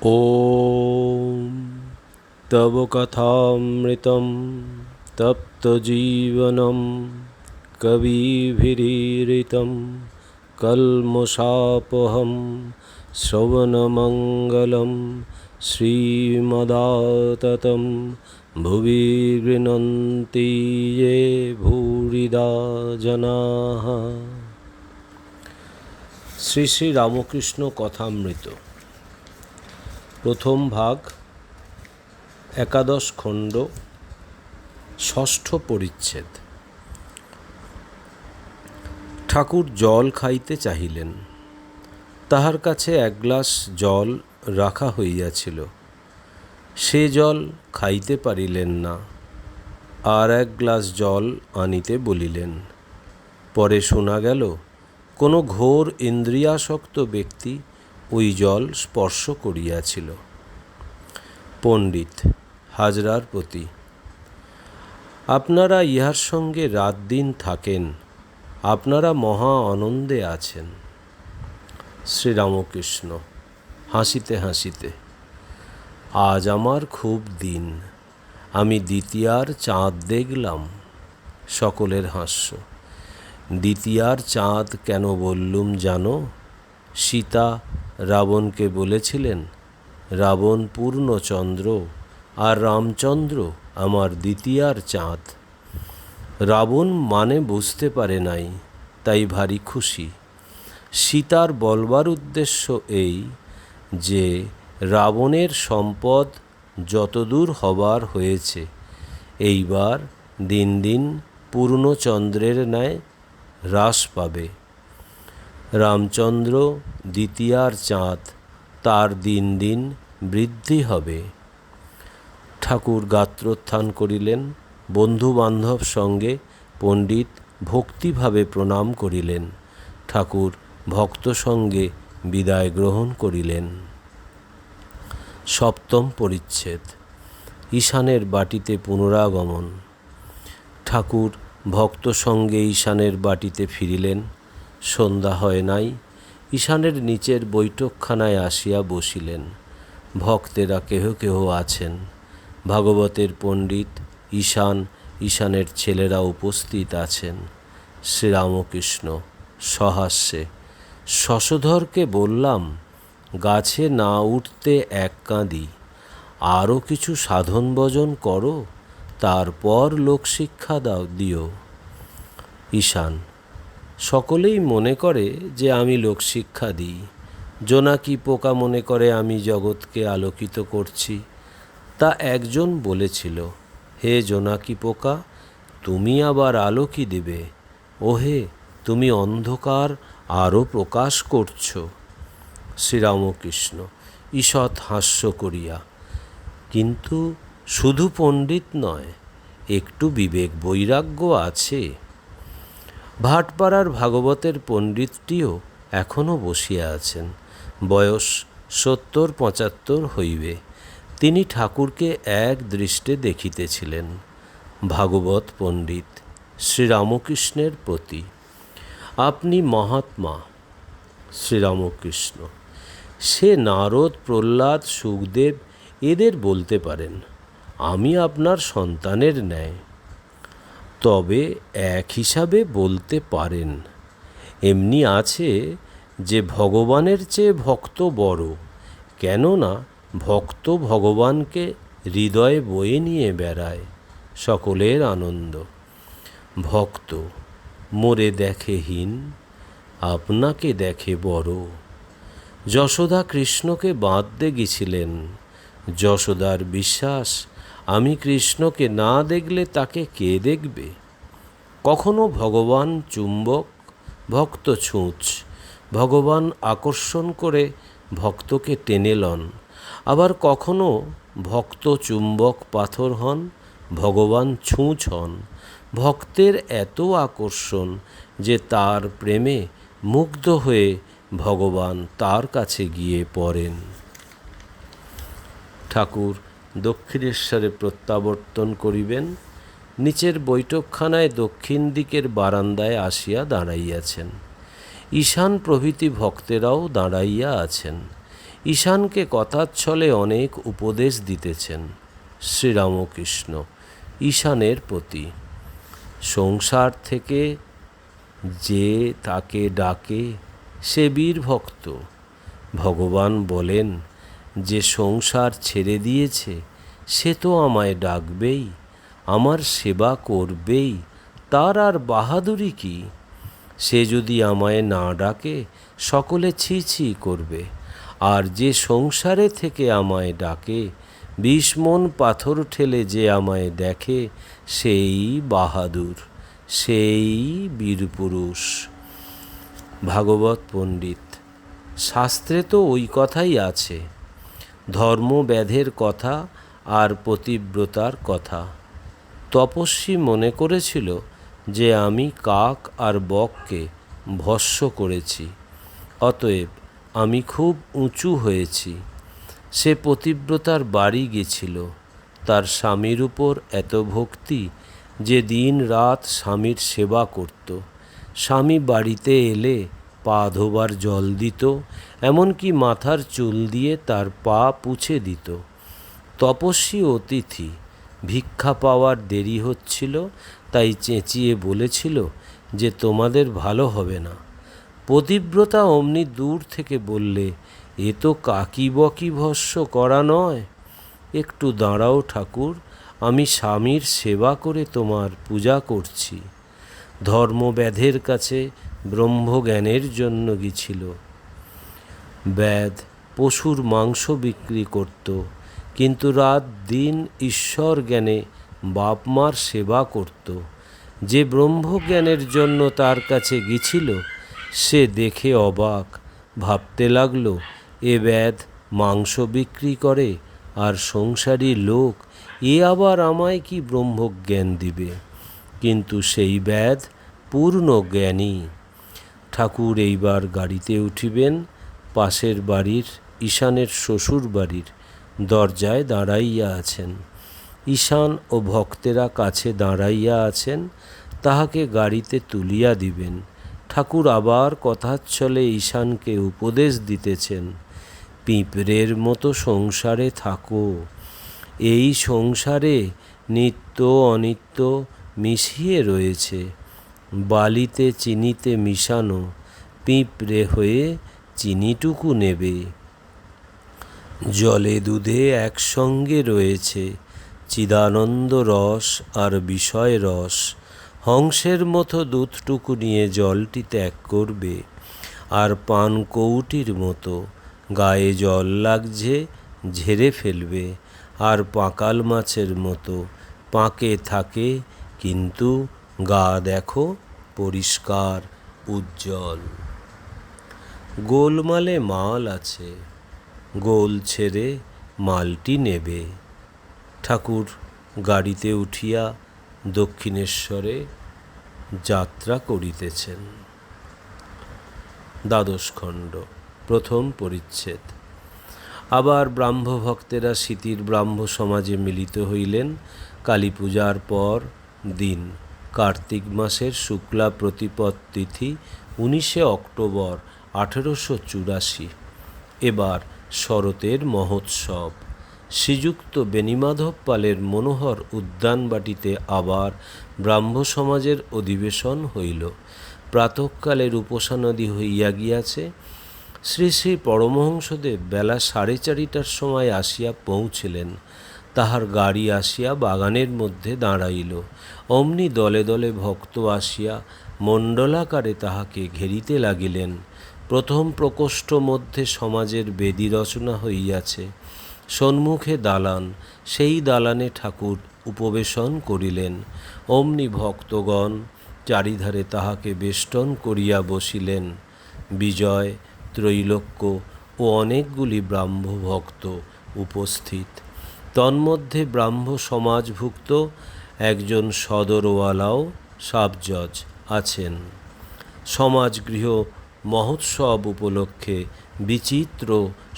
ॐ तव कथामृतं तप्तजीवनं कविभिरीरितं कल्मषापहं श्रवणमङ्गलं श्रीमदाततं भुवि गृह्णन्ति ये भूरिदा जनाः। শ্রী শ্রী রামকৃষ্ণ কথামৃত প্রথম ভাগ, একাদশ খণ্ড, ষষ্ঠ পরিচ্ছেদ। ঠাকুর জল খাইতে চাহিলেন। তাহার কাছে এক গ্লাস জল রাখা হইয়াছিল। সে জল খাইতে পারিলেন না, আর এক গ্লাস জল আনিতে বলিলেন। পরে শোনা গেল কোনো ঘোর ইন্দ্রিয়াসক্ত ব্যক্তি ওই জল স্পর্শ করিয়াছিল। পণ্ডিত হাজরার প্রতি, আপনারা ইহার সঙ্গে রাত দিন থাকেন, আপনারা মহা আনন্দে আছেন। শ্রীরামকৃষ্ণ হাসিতে হাসিতে, আজ আমার খুব দিন, আমি দ্বিতীয়ার চাঁদ দেখলাম। সকলের হাস্য। দ্বিতীয়ার চাঁদ কেন বললুম জানো? সীতা রাবণকে বলেছিলেন, রাবণ পূর্ণচন্দ্র আর রামচন্দ্র আমার দ্বিতীয়ার চাঁদ। রাবণ মানে বুঝতে পারে নাই, তাই ভারী খুশি। সীতার বলবার উদ্দেশ্য এই যে রাবণের সম্পদ যতদূর হবার হয়েছে, এইবার দিন দিন পূর্ণচন্দ্রের ন্যায় হ্রাস পাবে। রামচন্দ্র দ্বিতীয়ার চাঁদ, তার দিন দিন বৃদ্ধি হবে। ঠাকুর গাত্রোত্থান করিলেন। বন্ধু বান্ধব সঙ্গে পণ্ডিত ভক্তিভাবে প্রণাম করিলেন। ঠাকুর ভক্ত সঙ্গে বিদায় গ্রহণ করিলেন। সপ্তম পরিচ্ছেদ, ঈশানের বাটিতে পুনরাগমন। ঠাকুর ভক্ত সঙ্গে ঈশানের বাটিতে ফিরিলেন। সন্ধ্যা হয় নাই। ঈশানের নিচের বৈঠকখানায় আসিয়া বসিলেন। ভক্তেরা কেহ কেহ আছেন। ভাগবতের পণ্ডিত, ঈশান, ঈশানের ছেলেরা উপস্থিত আছেন। শ্রীরামকৃষ্ণ সহাস্যে, শশধরকে বললাম গাছে না উঠতে এক কাঁদি, আরও কিছু সাধন ভজন করো, তারপর লোকশিক্ষা দিও। ঈশান, সকলেই মনে করে যে আমি লোকশিক্ষা দিই। জোনাকি পোকা মনে করে আমি জগৎকে আলোকিত করছি। তা একজন বলেছিল, হে জোনাকি পোকা, তুমি আবার আলো কি দেবে? ওহে, তুমি অন্ধকার আরও প্রকাশ করছ। শ্রীরামকৃষ্ণ ঈষৎ হাস্য করিয়া, কিন্তু শুধু পণ্ডিত নয়, একটু বিবেক বৈরাগ্য আছে। ভাটপাড়ার ভাগবতের পণ্ডিতটিও এখনও বসিয়া আছেন। বয়স 70-75 হইবে। তিনি ঠাকুরকে এক দৃষ্টে দেখিতেছিলেন। ভাগবত পণ্ডিত শ্রীরামকৃষ্ণের প্রতি, আপনি মহাত্মা। শ্রীরামকৃষ্ণ, সে নারদ, প্রহ্লাদ, সুখদেব এদের বলতে পারেন, আমি আপনার সন্তানের ন্যায়। তবে এক হিসাবে বলতে পারেন। এমনি আছে যে ভগবানের চেয়ে ভক্ত বড়, কেননা ভক্ত ভগবানকে হৃদয়ে বয়ে নিয়ে বেড়ায়। সকলের আনন্দ। ভক্ত মোরে দেখে হীন, আপনাকে দেখে বড়। যশোদা কৃষ্ণকে বাঁধতে গেছিলেন। যশোদার বিশ্বাস, আমি কৃষ্ণকে না দেখলে তাকে কে দেখবে? কখনো ভগবান চুম্বক, ভক্ত ছুঁচ। ভগবান আকর্ষণ করে ভক্তকে টেনে লন। আবার কখনো ভক্ত চুম্বক পাথর হন, ভগবান ছুঁচ হন। ভক্তের এত আকর্ষণ যে তার প্রেমে মুগ্ধ হয়ে ভগবান তার কাছে গিয়ে পড়েন। ঠাকুর দক্ষিণেশ্বরে প্রত্যাবর্তন করিবেন। নিচের বৈঠকখানায় দক্ষিণ দিকের বারান্দায় আসিয়া দাঁড়াইয়াছেন। ঈশান প্রভৃতি ভক্তেরাও দাঁড়াইয়া আছেন। ঈশানকে কথার ছলে অনেক উপদেশ দিতেছেন শ্রীরামকৃষ্ণ ঈশানের প্রতি। সংসার থেকে যে তাকে ডাকে সে বীর ভক্ত। ভগবান বলেন, যে সংসার ছেড়ে দিয়েছে সে তো আমায় ডাকবেই, আমার সেবা করবেই, তার আর বাহাদুরি কি? সে যদি আমায় না ডাকে সকলে ছি ছি করবে। আর যে সংসারে থেকে আমায় ডাকে, 20 মণ পাথর ঠেলে যে আমায় দেখে, সেই বাহাদুর, সেই বীরপুরুষ। ভাগবত পণ্ডিত। শাস্ত্রে তো ওই কথাই আছে, ধর্মব্যাধের কথা আর পতিব্রতার কথা। তপস্বী মনে করেছিল যে আমি কাক আর বককে ভস্ম করেছি, অতএব আমি খুব উঁচু হয়েছি। সে পতিব্রতার বাড়ি গেছিল। তার স্বামীর উপর এত ভক্তি যে দিন রাত স্বামীর সেবা করত। স্বামী বাড়িতে এলে পা ধোবার জল দিত, এমনকি মাথার চুল দিয়ে তার পা পুছে দিত। তপস্বী অতিথি, ভিক্ষা পাওয়ার দেরি হচ্ছিল, তাই চেঁচিয়ে বলেছিল যে তোমাদের ভালো হবে না। পতিব্রতা অমনি দূর থেকে বললে, এ তো কাকি বকি ভস্ম করা নয়, একটু দাঁড়াও ঠাকুর, আমি স্বামীর সেবা করে তোমার পূজা করছি। ধর্মব্যাধের কাছে ব্রহ্মজ্ঞানের জন্য গিয়েছিল। ব্যাধ পশুর মাংস বিক্রি করত, কিন্তু রাত দিন ঈশ্বর জ্ঞানে বাপ মার সেবা করত। যে ব্রহ্মজ্ঞানের জন্য তার কাছে গিয়েছিল সে দেখে অবাক, ভাবতে লাগলো, এ ব্যাধ মাংস বিক্রি করে আর সংসারী লোক, এ আবার আমায় কি ব্রহ্মজ্ঞান দিবে? কিন্তু সেই ব্যাধ পূর্ণ জ্ঞানী। ঠাকুর এইবার গাড়িতে উঠিবেন। পাশের বাড়ির ঈশানের শ্বশুর বাড়ির দরজায় দাঁড়াইয়া আছেন। ঈশান ও ভক্তেরা কাছে দাঁড়াইয়া আছেন, তাহাকে গাড়িতে তুলিয়া দিবেন। ঠাকুর আবার কথার ছলে ঈশানকে উপদেশ দিতেছেন, পিঁপড়ের মতো সংসারে থাকো। এই সংসারে নিত্য অনিত্য মিশিয়ে রয়েছে। বালিতে চিনিতে মিশানো, পিঁপড়ে হয়ে চিনিটুকু নেবে। জলে দুধে একসঙ্গে রয়েছে চিদানন্দ রস আর বিষয় রস। হংসের মতো দুধটুকু নিয়ে জলটি ত্যাগ করবে, আর পান কৌটির মতো গায়ে জল লাগছে ঝেড়ে ফেলবে। আর পাঁকাল মাছের মতো পাঁকে থাকে, কিন্তু গা দেখো পরিষ্কার উজ্জ্বল। গোলমালে মাল আছে, গোল ছেড়ে মালটি নেবে। ঠাকুর গাড়িতে উঠিয়া দক্ষিণেশ্বরে যাত্রা করিতেছেন। দ্বাদশ খণ্ড, প্রথম পরিচ্ছেদ। আবার ব্রাহ্মভক্তেরা স্মৃতির ব্রাহ্ম সমাজে মিলিত হইলেন কালী পূজার পর দিন, কার্তিক মাসের শুক্লা প্রতিপদ তিথি 19 অক্টোবর 1884। এবার শরতের মহোৎসব। শ্রীযুক্ত বেণীমাধব পালের মনোহর উদ্যানবাটিতে আবার ব্রাহ্ম সমাজের অধিবেশন হইল। প্রাতঃকালের উপাসনাদি হইয়া গিয়াছে। শ্রী শ্রী পরমহংসদেব বেলা 4:30টার সময় আসিয়া পৌঁছিলেন। তাহার গাড়ি আসিয়া বাগানের মধ্যে দাঁড়াইল। অমনি দলে দলে ভক্ত আসিয়া মণ্ডলাকারে তাহাকে ঘেরিতে লাগিলেন। প্রথম প্রকোষ্ঠ মধ্যে সমাজের বেদী রচনা হইয়াছে, সন্মুখে দালান, সেই দালানে ঠাকুর উপবেশন করিলেন। অমনি ভক্তগণ চারিধারে তাহাকে বেষ্টন করিয়া বসিলেন। বিজয়, ত্রৈলোক্য ও অনেকগুলি ব্রাহ্ম ভক্ত উপস্থিত। তন্মধ্যে ব্রাহ্ম সমাজভুক্ত একজন সদরওয়ালাও সাবজজ আছেন। সমাজগৃহ মহোৎসব উপলক্ষে বিচিত্র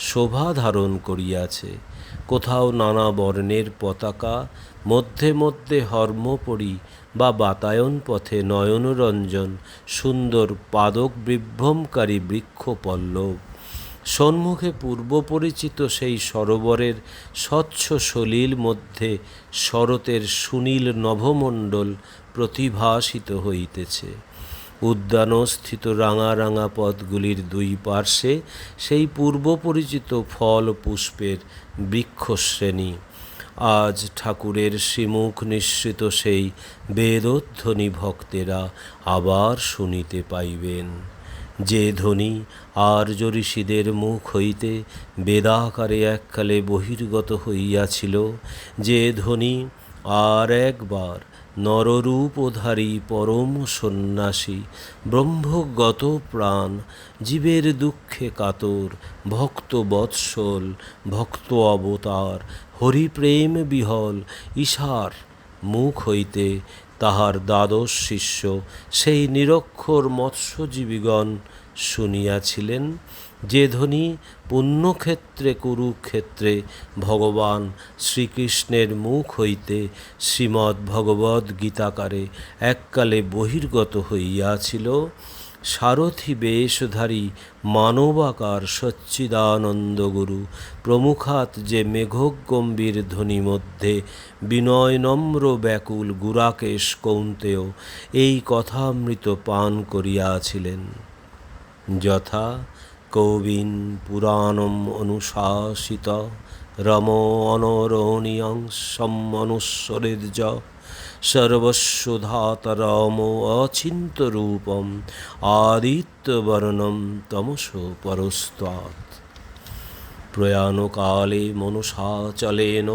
শোভা ধারণ করিয়াছে। কোথাও নানা বর্ণের পতাকা, মধ্যে মধ্যে হর্মপরি বা বাতায়ন পথে নয়নরঞ্জন সুন্দর পাদক বিভ্রমকারী বৃক্ষপল্লব, সম্মুখে পূর্ব পরিচিত সেই সরোবরের স্বচ্ছ সলিল মধ্যে শরতের সুনীল নভমণ্ডল প্রতিভাসিত হইতেছে। উদ্যানস্থিত রাঙা রাঙা পথগুলির দুই পার্শ্বে সেই পূর্ব পরিচিত ফল পুষ্পের বৃক্ষশ্রেণী। আজ ঠাকুরের শ্রীমুখ নিঃসৃত সেই বেদধ্বনি ভক্তেরা আবার শুনিতে পাইবেন, যে ধ্বনি আর্য ঋষিদের মুখ হইতে বেদাকারে এককালে বহির্গত হইয়াছিল, যে ধ্বনি আর একবার নররূপধারী পরম সন্ন্যাসী ব্রহ্মগত প্রাণ জীবের দুঃখে কাতর ভক্ত বৎসল ভক্ত অবতার হরিপ্রেম বিহল ঈশার মুখ হইতে তাহার দ্বাদশ শিষ্য সেই নিরক্ষর মৎস্যজীবীগণ শুনিয়াছিলেন, যে ধ্বনি পুণ্যক্ষেত্রে কুরুক্ষেত্রে ভগবান শ্রীকৃষ্ণের মুখ হইতে শ্রীমদ্ ভগবদ্ গীতাকারে এককালে বহির্গত হইয়াছিল, সারথি বেশধারী মানবাকার সচ্চিদানন্দ গুরু প্রমুখাৎ যে মেঘগম্ভীর ধ্বনি মধ্যে বিনয় নম্র ব্যাকুল গুরাকেশ কৌন্তেয় এই কথামৃত পান করিয়াছিলেন। যথা কৌবিন পুরাণম অনুশাসিত রম অনরণীয়ং সম্মনুস্বরের্য সর্বস্ব ধাতরম অচিন্ত্যরূপম আদিত্যবর্ণম তমস পরস্তাৎ। প্রয়াণকালে মনসাচলেন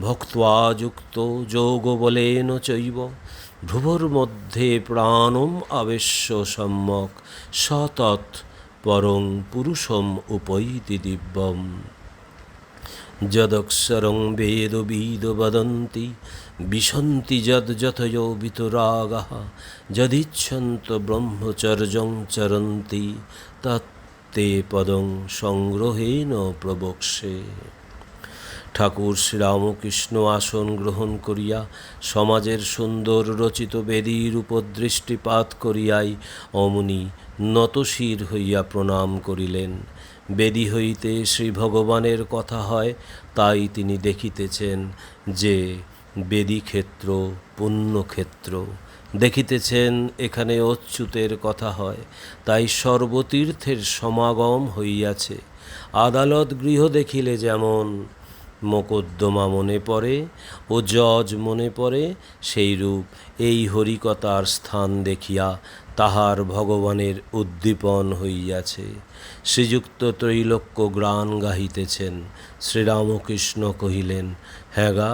ভক্ত্বা যুক্ত যোগবলেন চৈব ভ্রুবর্মধ্যে প্রাণম আবেশ্য সম্যক সতৎ পরং পুরুষম উপৈতি দিব্যম। যদক্ষরং বেদবিদ বদন্তি বিশন্তি যদ্যথয়ো বিতরাগাঃ যদিচ্ছন্ত ব্রহ্মচর্যং চরন্তি তত্তে পদং সংগ্রহেণ প্রবক্ষ্যে। ঠাকুর শ্রীরামকৃষ্ণ আসন গ্রহণ করিয়া সমাজের সুন্দর রচিত বেদীর উপর দৃষ্টিপাত করিয়াই অমনি নতশির হইয়া প্রণাম করিলেন। বেদী হইতে শ্রী ভগবানের কথা হয়, তাই তিনি দেখিতেছেন যে বেদীক্ষেত্র পুণ্যক্ষেত্র। দেখিতেছেন এখানে অচ্যুতের কথা হয়, তাই সর্বতীর্থের সমাগম হইয়াছে। আদালত গৃহ দেখিলে যেমন মোকদ্দমা মনে পড়ে ও জজ মনে পড়ে, সেইরূপ এই হরিকথার স্থান দেখিয়া তাহার ভগবানের উদ্দীপন হইয়াছে। শ্রীযুক্ত ত্রৈলোক্য গান গাহিতেছেন। শ্রীরামকৃষ্ণ কহিলেন, হ্যাঁ গা,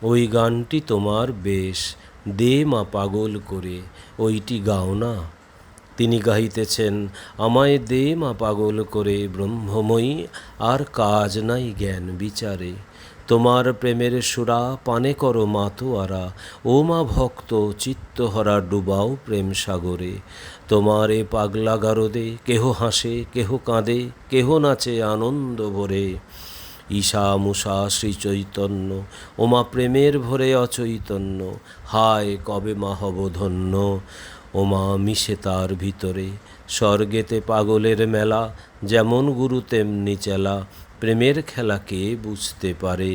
ওই গানটি তোমার বেশ, দে মা পাগল করে, ওইটি গাও না। তিনি গাহিতেছেন, আমায় দে মা পাগল করে ব্রহ্মময়ী, আর কাজ নাই জ্ঞান বিচারে। তোমার প্রেমের সুরা পানে করো মাতোয়ারা, ও মা ভক্ত চিত্তহরা ডুবাও প্রেম সাগরে। তোমার এ পাগলা গারদে কেহ হাসে কেহ কাঁদে, কেহ নাচে আনন্দ ভরে। ঈশা মুষা শ্রী চৈতন্য, ওমা প্রেমের ভরে অচৈতন্য, হায় কবে মা হব ধন্য। ওমা মিশে তার ভিতরে স্বর্গেতে পাগলের মেলা, যেমন গুরু তেমনি চেলা, প্রেমের খেলা কে বুঝতে পারে।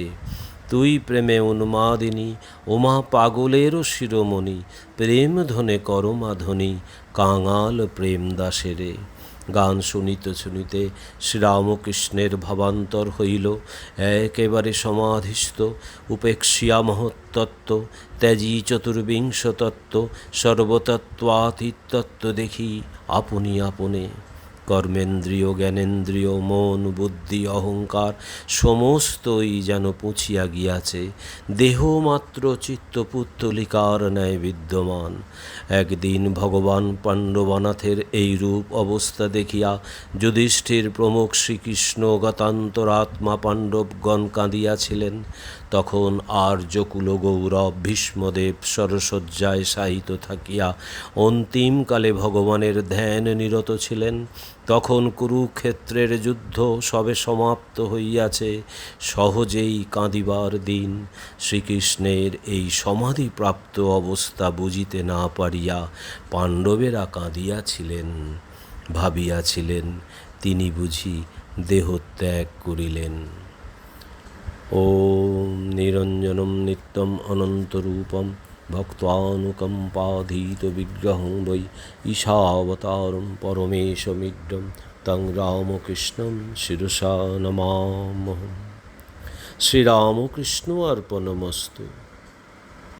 তুই প্রেমে উন্মাদিনী, ওমা পাগলেরও শিরোমণি, প্রেম ধনে করমা ধ্বনি, কাঙাল প্রেম দাসেরে। গান শুনিতে শুনিতে শ্রীরামকৃষ্ণের ভাবান্তর হইল, একেবারে সমাধিস্থ। উপেক্ষিয়া মহত্তত্ত্ব, ত্যাজি চতুর্বিংশ তত্ত্ব, সর্বতত্ত্বাতীত তত্ত্ব দেখি আপনি আপনে। কর্মেন্দ্রিয় জ্ঞানেন্দ্রিয় মন বুদ্ধি অহংকার সমস্তই যেন পুছিয়া গিয়াছে, দেহ মাত্র চিত্তপুত্তলিকার ন্যায় বিদ্যমান। একদিন ভগবান পাণ্ডবানাথের এই রূপ অবস্থা দেখিয়া যুধিষ্ঠির প্রমুখ শ্রীকৃষ্ণ গতান্তরাত্মা পাণ্ডবগণ কাঁদিয়াছিলেন। তখন আর্যকুল গৌরব ভীষ্মদেব সরসজ্জায় শায়িত থাকিয়া অন্তিমকালে ভগবানের ধ্যান নিরত ছিলেন। তখন কুরুক্ষেত্রের যুদ্ধ সবে সমাপ্ত হইয়াছে, সহজেই কাঁদিবার দিন। শ্রীকৃষ্ণের এই সমাধিপ্রাপ্ত অবস্থা বুঝিতে না পারিয়া পাণ্ডবেরা কাঁদিয়াছিলেন, ভাবিয়াছিলেন তিনি বুঝি দেহত্যাগ করিলেন। ওম নিরঞ্জনম নিত্যম অনন্তরূপম ভক্তানুকম্পাধীত বিগ্রহং বৈ ঈশাবতারম পরমেশমিড্ডম তং রামকৃষ্ণম শিরসা নমামহম। শ্রীরামকৃষ্ণ অর্পণমস্তু।